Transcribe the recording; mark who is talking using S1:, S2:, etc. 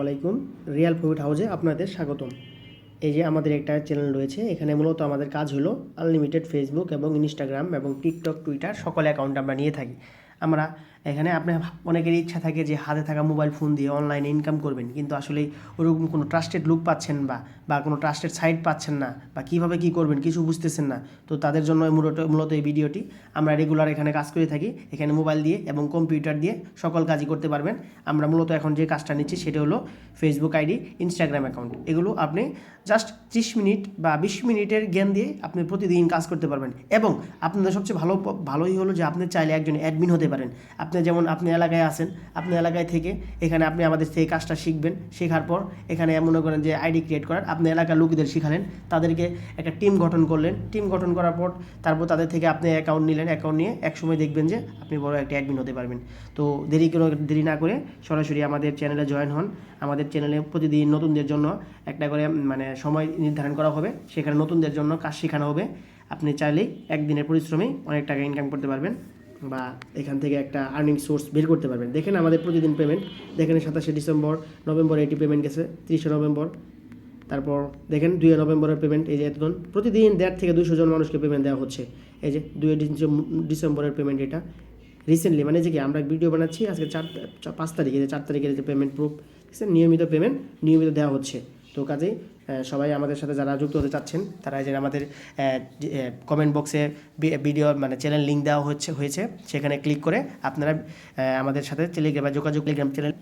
S1: আলাইকুম, Real profit হাউসে আপনাদের স্বাগতম। এই যে আমাদের একটা চ্যানেল রয়েছে, এখানে মূলত আমাদের কাজ হলো আনলিমিটেড ফেসবুক এবং ইনস্টাগ্রাম এবং টিকটক, টুইটার সকল অ্যাকাউন্ট আমরা নিয়ে থাকি। আমরা এখানে অনেকেরই ইচ্ছা থাকে যে হাতে থাকা মোবাইল ফোন দিয়ে অনলাইনে ইনকাম করবেন, কিন্তু আসলে ওরকম কোনো ট্রাস্টেড লুক পাচ্ছেন বা কোনো ট্রাস্টেড সাইট পাচ্ছেন না, বা কীভাবে কী করবেন কিছু বুঝতেছেন না। তো তাদের জন্য মূলত এই ভিডিওটি। আমরা রেগুলার এখানে কাজ করে থাকি, এখানে মোবাইল দিয়ে এবং কম্পিউটার দিয়ে সকল কাজই করতে পারবেন। আমরা মূলত এখন যে কাজটা নিচ্ছি সেটা হলো ফেসবুক আইডি, ইনস্টাগ্রাম অ্যাকাউন্ট। এগুলো আপনি জাস্ট 30 মিনিট বা 20 মিনিটের জ্ঞান দিয়ে আপনি প্রতিদিন কাজ করতে পারবেন। এবং আপনাদের সবচেয়ে ভালোই হলো যে আপনি চাইলে একজন অ্যাডমিন হতে পারেন। আপনি যেমন আপনি এলাকায় আছেন, আপনি এলাকায় থেকে এখানে আপনি আমাদের থেকে কাজটা শিখবেন। শেখার পর এখানে মনে করেন যে আইডি ক্রিয়েট করার, আপনি এলাকার লোকদের শিখালেন, তাদেরকে একটা টিম গঠন করলেন। টিম গঠন করার পর তারপর তাদের থেকে আপনি অ্যাকাউন্ট নিলেন। অ্যাকাউন্ট নিয়ে একসময় দেখবেন যে আপনি বড় একটা অ্যাডমিন হতে পারবেন। তো দেরি না করে সরাসরি আমাদের চ্যানেলে জয়েন হন। আমাদের চ্যানেলে প্রতিদিন নতুনদের জন্য একটা করে সময় নির্ধারণ করা হবে, সেখানে নতুনদের জন্য কাজ শেখানো হবে। আপনি চাইলেই একদিনের পরিশ্রমেই অনেক টাকা ইনকাম করতে পারবেন, বা এখান থেকে একটা আর্নিং সোর্স বের করতে পারবেন। দেখেন আমাদের প্রতিদিন পেমেন্ট, দেখেন 27শে ডিসেম্বর, নভেম্বরে এটি পেমেন্ট গেছে, 30শে নভেম্বর, তারপর দেখেন 2 নভেম্বরের পেমেন্ট। এই যে এতজন প্রতিদিন 150 থেকে 200 জন মানুষকে পেমেন্ট দেওয়া হচ্ছে। এই যে 2 ডিসেম্বরের পেমেন্ট, এটা রিসেন্টলি, মানে যে কি আমরা ভিডিও বানাচ্ছি আজকে 5 তারিখে, 4 তারিখের যে পেমেন্ট প্রুফ, নিয়মিত পেমেন্ট নিয়মিত দেওয়া হচ্ছে। তো কাজেই সবাই আমাদের সাথে যারা যুক্ত হতে চাচ্ছেন তারা যে আমাদের কমেন্ট বক্সে ভিডিও চ্যানেল লিঙ্ক দেওয়া হয়েছে, সেখানে ক্লিক করে আপনারা আমাদের সাথে টেলিগ্রামে যোগাযোগ, টেলিগ্রাম চ্যানেল